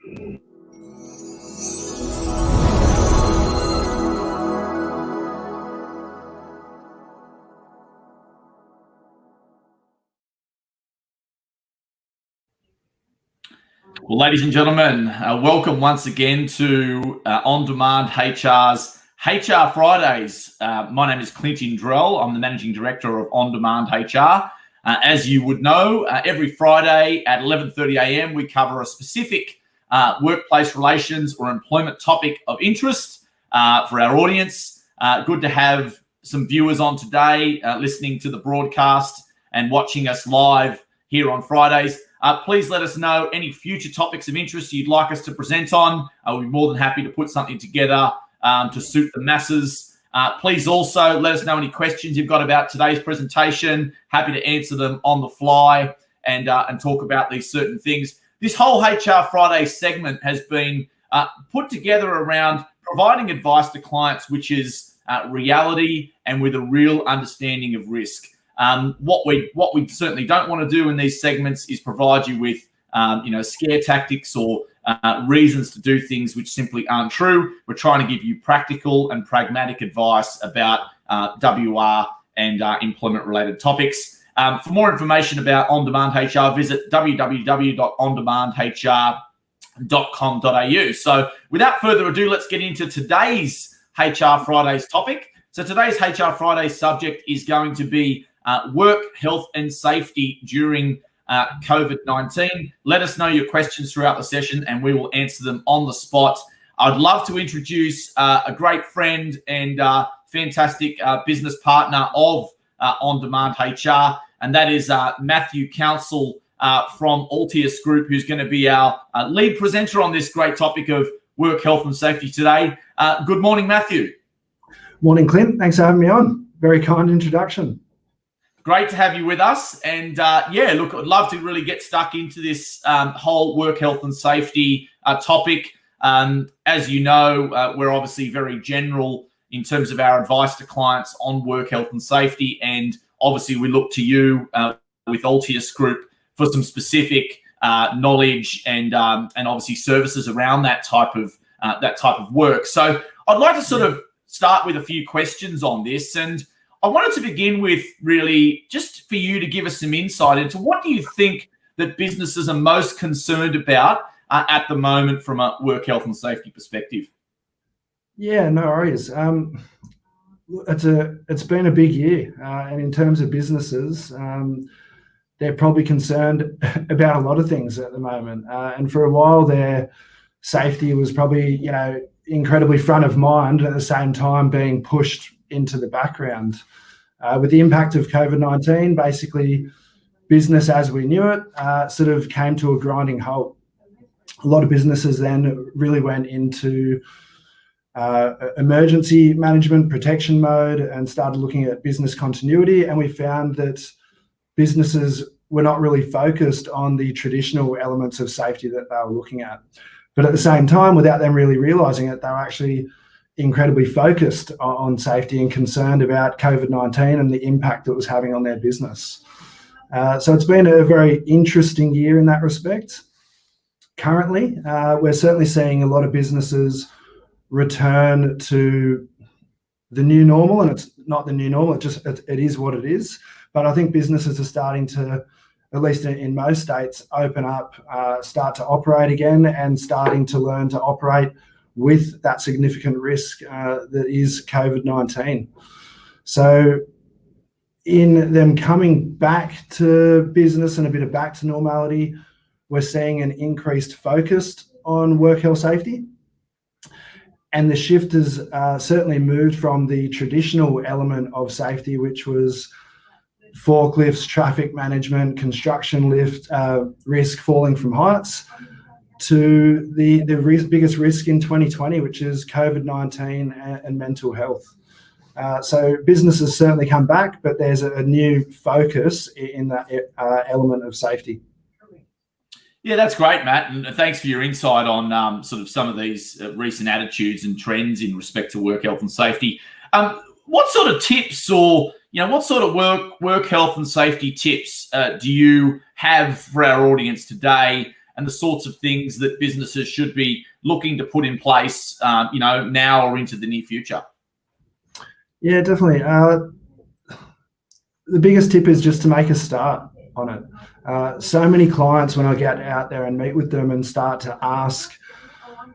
Well, ladies and gentlemen, welcome once again to On Demand HR's HR Fridays. My name is Clint. I'm the Managing Director of On Demand HR. As you would know, every Friday at 11:30 a.m. we cover a specific workplace relations or employment topic of interest for our audience. Good to have some viewers on today listening to the broadcast and watching us live here on Fridays. Please let us know any future topics of interest you'd like us to present on. We'll be more than happy to put something together to suit the masses. Please also let us know any questions you've got about today's presentation. Happy to answer them on the fly and talk about these certain things. This whole HR Friday segment has been put together around providing advice to clients, which is reality and with a real understanding of risk. What we certainly don't want to do in these segments is provide you with scare tactics or reasons to do things which simply aren't true. We're trying to give you practical and pragmatic advice about WR and employment-related topics. For more information about On Demand HR, visit www.ondemandhr.com.au. So without further ado, let's get into today's HR Fridays topic. So today's HR Fridays subject is going to be work, health and safety during COVID-19. Let us know your questions throughout the session and we will answer them on the spot. I'd love to introduce a great friend and fantastic business partner of On Demand HR, and that is Matthew Counsel from Altius Group, who's going to be our lead presenter on this great topic of work, health and safety today. Good morning, Matthew. Morning, Clint. Thanks for having me on. Very kind introduction. Great to have you with us. And look, I'd love to really get stuck into this whole work, health and safety topic. As you know, we're obviously very general in terms of our advice to clients on work, health and safety. And obviously we look to you with Altius Group for some specific knowledge and obviously services around that type of work. So I'd like to sort of start with a few questions on this. And I wanted to begin with really just for you to give us some insight into what do you think that businesses are most concerned about at the moment from a work, health and safety perspective? Yeah, no worries. It's been a big year. And in terms of businesses, they're probably concerned about a lot of things at the moment. And for a while their safety was probably, incredibly front of mind, at the same time being pushed into the background. With the impact of COVID-19, basically business as we knew it sort of came to a grinding halt. A lot of businesses then really went into emergency management protection mode and started looking at business continuity, and we found that businesses were not really focused on the traditional elements of safety that they were looking at. But at the same time, without them really realizing it, they were actually incredibly focused on safety and concerned about COVID-19 and the impact it was having on their business. So it's been a very interesting year in that respect. Currently, we're certainly seeing a lot of businesses return to the new normal, and it's not the new normal, it is what it is. But I think businesses are starting to, at least in most states, open up, start to operate again and starting to learn to operate with that significant risk that is COVID-19. So in them coming back to business and a bit of back to normality, we're seeing an increased focus on work health safety. And the shift has certainly moved from the traditional element of safety, which was forklifts, traffic management, construction lift, risk falling from heights, to the biggest risk in 2020, which is COVID-19 and mental health. So businesses certainly come back, but there's a new focus in that element of safety. Yeah, that's great, Matt, and thanks for your insight on sort of some of these recent attitudes and trends in respect to work health and safety. What sort of tips or what sort of work health and safety tips do you have for our audience today and the sorts of things that businesses should be looking to put in place, now or into the near future? Yeah, definitely. The biggest tip is just to make a start on it. So many clients, when I get out there and meet with them and start to ask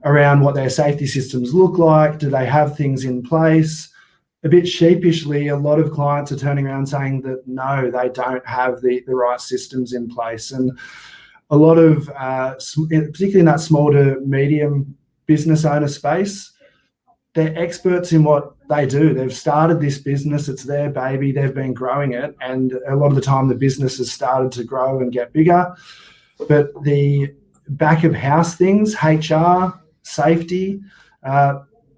around what their safety systems look like, do they have things in place? A bit sheepishly, a lot of clients are turning around saying that no, they don't have the right systems in place. And a lot of, particularly in that small to medium business owner space, they're experts in what they do. They've started this business, it's their baby, they've been growing it, and a lot of the time the business has started to grow and get bigger. But the back of house things, HR, safety,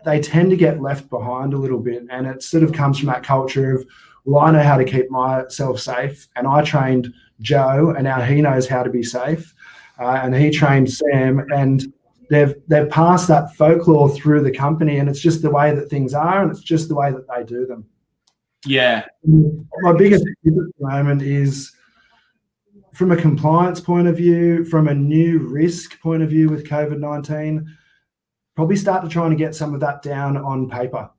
they tend to get left behind a little bit. And it sort of comes from that culture of, well, I know how to keep myself safe, and I trained Joe, and now he knows how to be safe, and he trained Sam, and they've passed that folklore through the company, and it's just the way that things are, and it's just the way that they do them. Yeah. My biggest tip at the moment is, from a compliance point of view, from a new risk point of view with COVID-19, probably start to try and get some of that down on paper.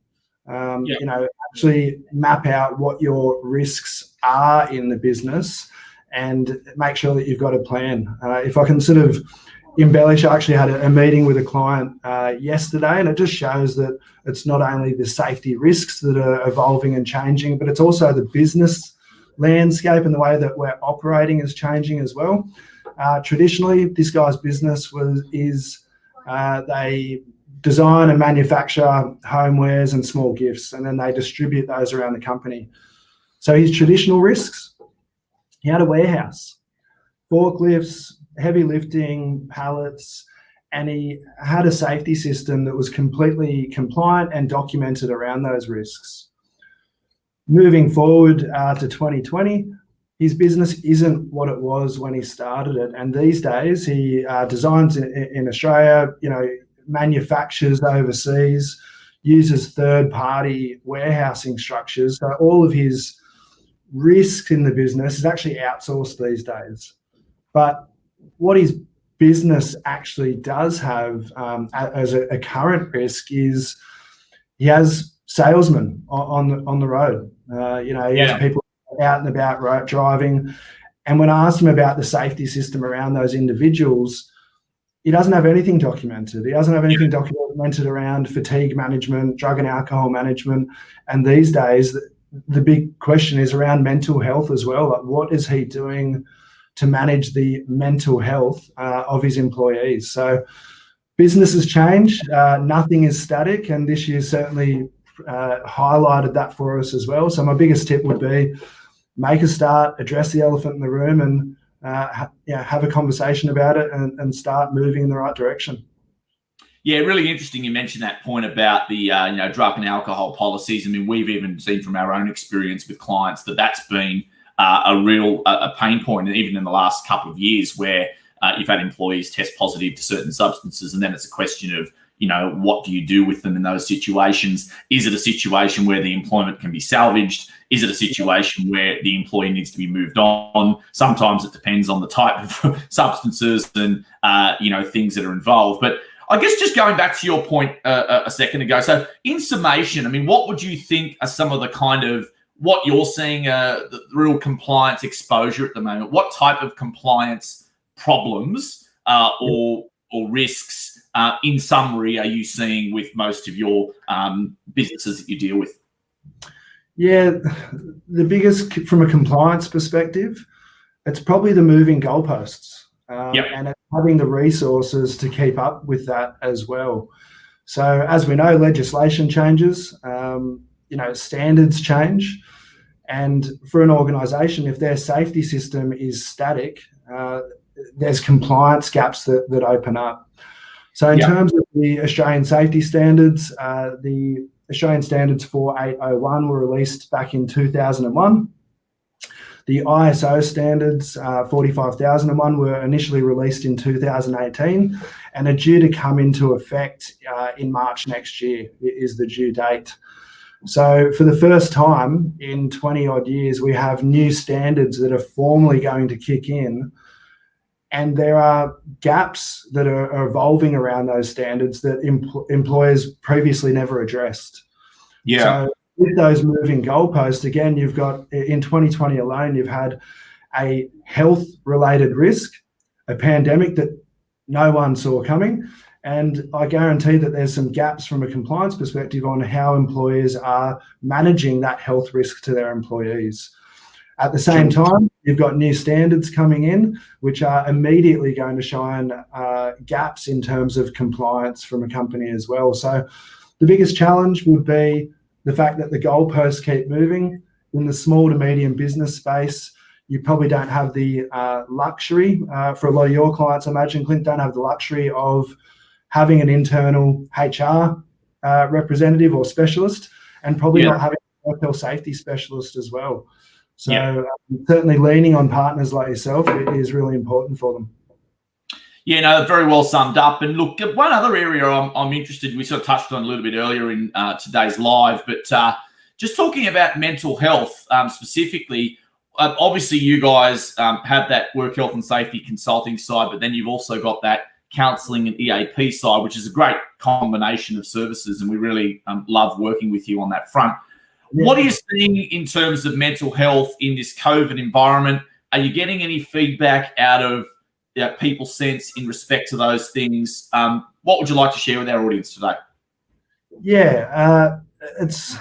Actually map out what your risks are in the business and make sure that you've got a plan. If I can sort of embellish, I actually had a meeting with a client yesterday, and it just shows that it's not only the safety risks that are evolving and changing, but it's also the business landscape and the way that we're operating is changing as well. Traditionally, this guy's business is they design and manufacture homewares and small gifts, and then they distribute those around the company. So his traditional risks, he had a warehouse, forklifts, heavy lifting, pallets, and he had a safety system that was completely compliant and documented around those risks. Moving forward to 2020, his business isn't what it was when he started it. And these days he designs in Australia, manufactures overseas, uses third-party warehousing structures. So all of his risk in the business is actually outsourced these days. But what his business actually does have as a current risk is he has salesmen on the road. He has people out and about driving. And when I asked him about the safety system around those individuals, he doesn't have anything documented. He doesn't have anything documented around fatigue management, drug and alcohol management. And these days, the big question is around mental health as well. Like, what is he doing to manage the mental health of his employees? So businesses change, nothing is static, and this year certainly highlighted that for us as well. So my biggest tip would be make a start, address the elephant in the room, and have a conversation about it and start moving in the right direction. Yeah, really interesting you mentioned that point about the drug and alcohol policies. I mean, we've even seen from our own experience with clients that's been a real pain point, and even in the last couple of years where you've had employees test positive to certain substances, and then it's a question of, what do you do with them in those situations? Is it a situation where the employment can be salvaged? Is it a situation where the employee needs to be moved on? Sometimes it depends on the type of substances and, things that are involved. But I guess just going back to your point a second ago, so in summation, I mean, what would you think are some of the kind of what you're seeing, the real compliance exposure at the moment? What type of compliance problems or risks, in summary, are you seeing with most of your businesses that you deal with? Yeah, the biggest from a compliance perspective, it's probably the moving goalposts and it's having the resources to keep up with that as well. So as we know, legislation changes, standards change. And for an organisation, if their safety system is static, there's compliance gaps that open up. So in terms of the Australian safety standards, the Australian standards 4801 were released back in 2001. The ISO standards 45001 were initially released in 2018 and are due to come into effect in March next year is the due date. So for the first time in 20 odd years, we have new standards that are formally going to kick in And there are gaps that are evolving around those standards that employers previously never addressed. Yeah. So with those moving goalposts, again, you've got, in 2020 alone, you've had a health-related risk, a pandemic that no one saw coming. And I guarantee that there's some gaps from a compliance perspective on how employers are managing that health risk to their employees. At the same time, you've got new standards coming in, which are immediately going to shine gaps in terms of compliance from a company as well. So the biggest challenge would be the fact that the goalposts keep moving. In the small to medium business space, you probably don't have the luxury, for a lot of your clients, I imagine, Clint, don't have the luxury of having an internal HR representative or specialist, and probably not having a work health safety specialist as well. So certainly leaning on partners like yourself is really important for them. Yeah, no, very well summed up. And look, one other area I'm interested in, we sort of touched on a little bit earlier in today's live, but just talking about mental health specifically, obviously you guys have that work health and safety consulting side, but then you've also got that counselling and EAP side, which is a great combination of services, and we really love working with you on that front. Yeah. What are you seeing in terms of mental health in this COVID environment? Are you getting any feedback out of people's sense in respect to those things? What would you like to share with our audience today? Yeah, it's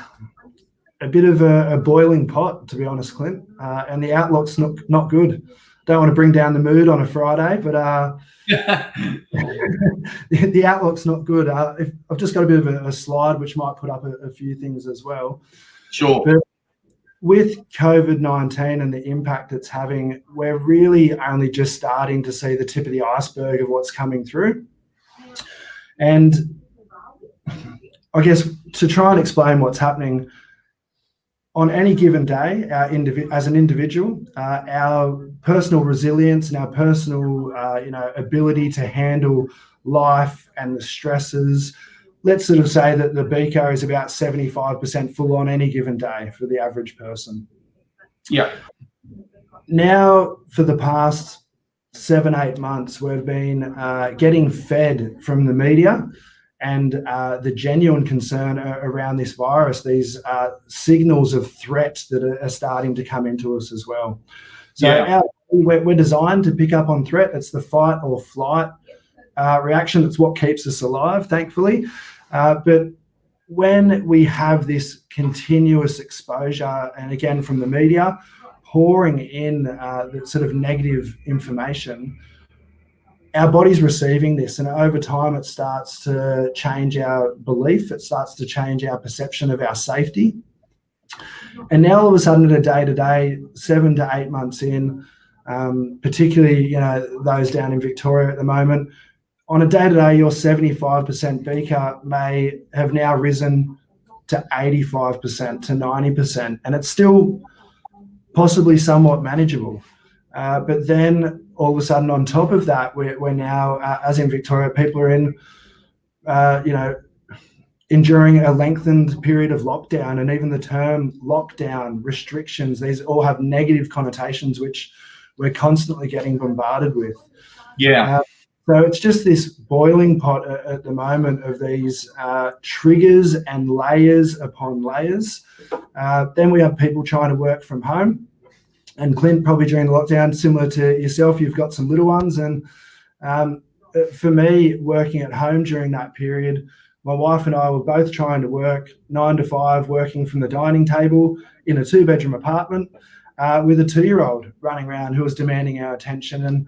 a bit of a boiling pot, to be honest, Clint, and the outlook's not good. Don't want to bring down the mood on a Friday, but the outlook's not good. I've just got a bit of a slide which might put up a few things as well. Sure. But with COVID-19 and the impact it's having, we're really only just starting to see the tip of the iceberg of what's coming through. And I guess to try and explain what's happening, on any given day, as an individual, our personal resilience and our personal ability to handle life and the stresses, let's sort of say that the beaker is about 75% full on any given day for the average person. Yeah. Now, for the past 7-8 months, we've been getting fed from the media and the genuine concern around this virus, these signals of threat that are starting to come into us as well. So we're designed to pick up on threat. It's the fight or flight reaction. It's what keeps us alive, thankfully. But when we have this continuous exposure, and again from the media, pouring in the sort of negative information, our body's receiving this, and over time it starts to change our belief. It starts to change our perception of our safety. And now all of a sudden, at a day-to-day, 7 to 8 months in, particularly those down in Victoria at the moment, on a day-to-day, your 75% beaker may have now risen to 85%, to 90%, and it's still possibly somewhat manageable. But then all of a sudden, on top of that, we're now, as in Victoria, people are in, enduring a lengthened period of lockdown, and even the term lockdown, restrictions, these all have negative connotations, which we're constantly getting bombarded with. Yeah. So it's just this boiling pot at the moment of these triggers and layers upon layers. Then we have people trying to work from home. And Clint, probably during the lockdown, similar to yourself, you've got some little ones. And for me, working at home during that period, my wife and I were both trying to work 9 to 5, working from the dining table in a 2-bedroom apartment with a 2-year-old running around who was demanding our attention. And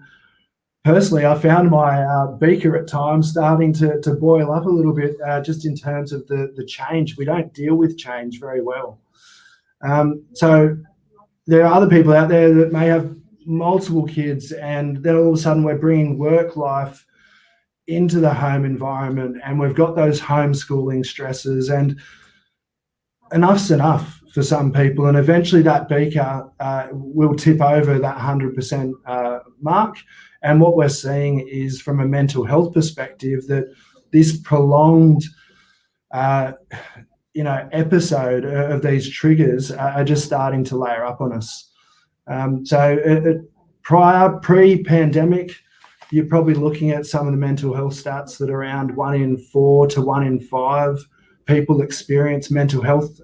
personally, I found my beaker at times starting to boil up a little bit, just in terms of the change. We don't deal with change very well. So there are other people out there that may have multiple kids, and then all of a sudden we're bringing work life into the home environment, and we've got those homeschooling stresses, and enough's enough for some people, and eventually that beaker will tip over that 100% mark. And what we're seeing is, from a mental health perspective, that this prolonged episode of these triggers are just starting to layer up on us. So pre-pandemic, you're probably looking at some of the mental health stats that around 1 in 4 to 1 in 5 people experience mental health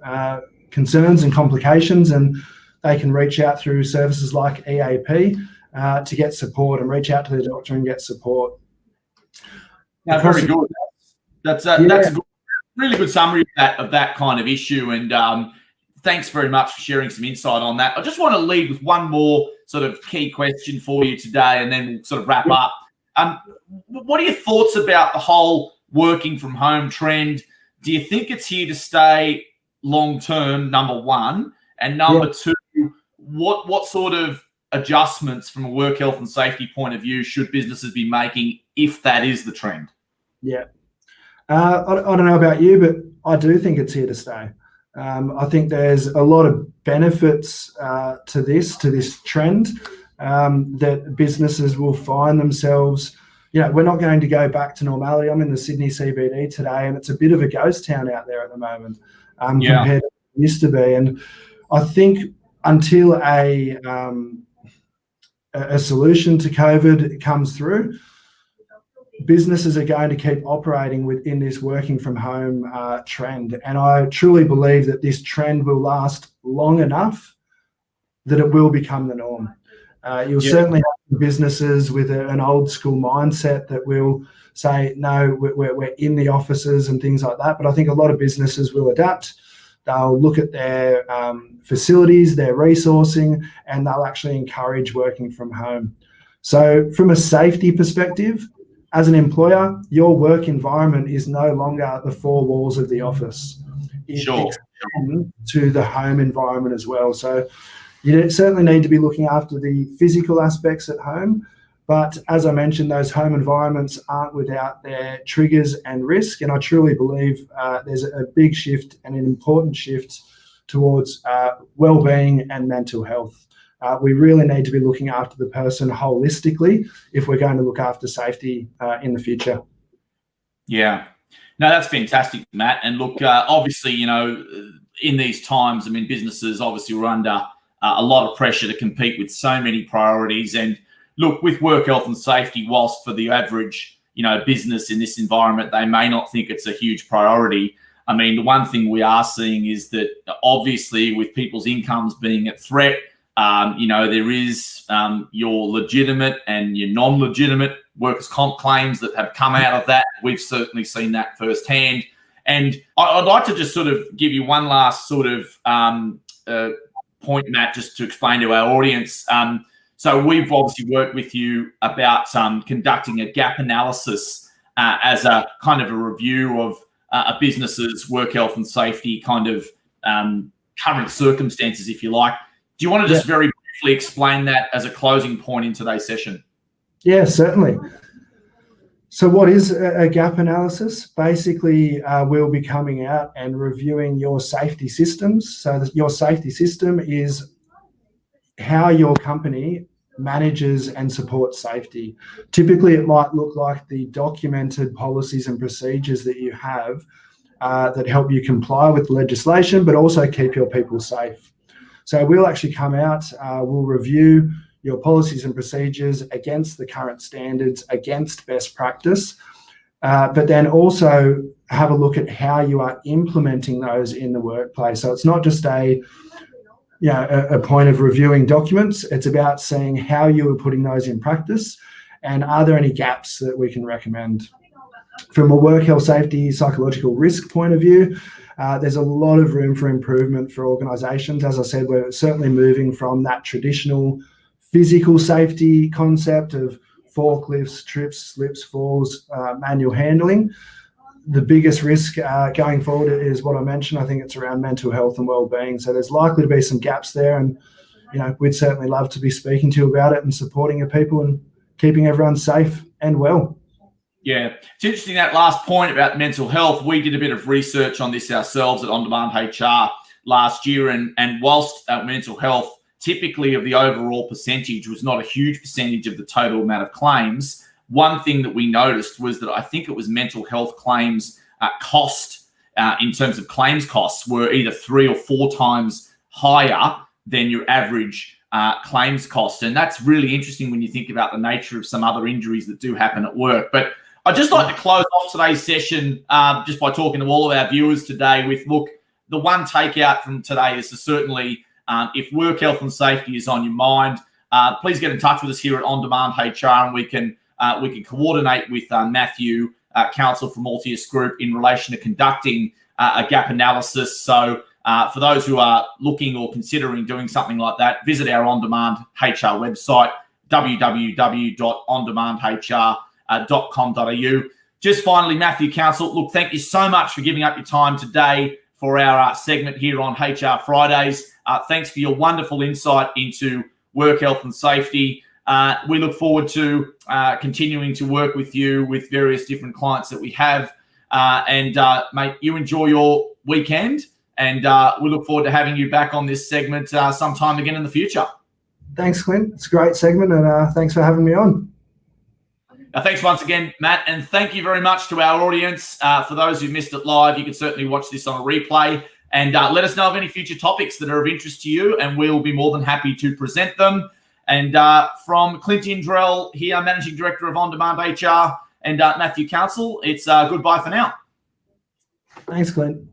concerns and complications, and they can reach out through services like EAP to get support and reach out to their doctor and get support. Now, very good. That's a really good summary of that kind of issue, and thanks very much for sharing some insight on that. I just want to lead with one more sort of key question for you today, and then we'll sort of wrap up. What are your thoughts about the whole working from home trend? Do you think it's here to stay long term, number one? And number two, what sort of adjustments from a work health and safety point of view should businesses be making if that is the trend? Yeah. I don't know about you, but I do think it's here to stay. I think there's a lot of benefits to this trend that businesses will find themselves. We're not going to go back to normality. I'm in the Sydney CBD today, and it's a bit of a ghost town out there at the moment compared to what it used to be. And I think until a solution to COVID comes through, businesses are going to keep operating within this working from home trend. And I truly believe that this trend will last long enough that it will become the norm. You'll certainly have businesses with an old school mindset that will say, no, we're in the offices and things like that. But I think a lot of businesses will adapt. They'll look at their facilities, their resourcing, and they'll actually encourage working from home. So from a safety perspective, as an employer, your work environment is no longer the four walls of the office. It extends to the home environment as well. So you certainly need to be looking after the physical aspects at home. But as I mentioned, those home environments aren't without their triggers and risk. And I truly believe there's a big shift and an important shift towards well-being and mental health. We really need to be looking after the person holistically if we're going to look after safety in the future. Yeah. No, that's fantastic, Matt. And look, obviously, in these times, businesses obviously were under a lot of pressure to compete with so many priorities. And look, with work health and safety, whilst for the average, business in this environment, they may not think it's a huge priority. The one thing we are seeing is that obviously with people's incomes being at threat, there is your legitimate and your non-legitimate workers' comp claims that have come out of that. We've certainly seen that firsthand. And I'd like to just sort of give you one last sort of point, Matt, just to explain to our audience. So we've obviously worked with you about conducting a gap analysis as a kind of a review of a business's work health and safety kind of current circumstances, if you like. Do you want to just very briefly explain that as a closing point in today's session? Yeah, certainly. So what is a gap analysis? Basically, we'll be coming out and reviewing your safety systems. So that your safety system is how your company manages and supports safety. Typically, it might look like the documented policies and procedures that you have that help you comply with legislation, but also keep your people safe. So we'll actually come out, we'll review your policies and procedures against the current standards, against best practice, but then also have a look at how you are implementing those in the workplace. So it's not just a point of reviewing documents. It's about seeing how you are putting those in practice and are there any gaps that we can recommend. From a work health safety psychological risk point of view, there's a lot of room for improvement for organisations. As I said, we're certainly moving from that traditional physical safety concept of forklifts, trips, slips, falls, manual handling. The biggest risk going forward is what I mentioned. I think it's around mental health and well-being. So there's likely to be some gaps there, and we'd certainly love to be speaking to you about it and supporting your people and keeping everyone safe and well. Yeah, it's interesting that last point about mental health. We did a bit of research on this ourselves at On Demand HR last year, and whilst mental health typically of the overall percentage was not a huge percentage of the total amount of claims, one thing that we noticed was that I think it was mental health claims cost in terms of claims costs were either 3 or 4 times higher than your average claims cost. And that's really interesting when you think about the nature of some other injuries that do happen at work. But I'd just like to close off today's session just by talking to all of our viewers today with, look, the one takeout from today is to certainly, if work health and safety is on your mind, please get in touch with us here at On Demand HR, and we can coordinate with Matthew Counsel from Altius Group in relation to conducting a gap analysis. So for those who are looking or considering doing something like that, visit our On Demand HR website, www.ondemandhr.com.au. Just finally, Matthew Counsel, look, thank you so much for giving up your time today for our segment here on HR Fridays. Thanks for your wonderful insight into work health and safety. We look forward to continuing to work with you with various different clients that we have. Mate, you enjoy your weekend, and we look forward to having you back on this segment sometime again in the future. Thanks, Clint. It's a great segment, and thanks for having me on. Thanks once again, Matt, and thank you very much to our audience. For those who missed it live, you can certainly watch this on a replay, and let us know of any future topics that are of interest to you, and we'll be more than happy to present them. And from Clint Drell here, Managing Director of On Demand HR, and Matthew Counsel, it's goodbye for now. Thanks, Clint.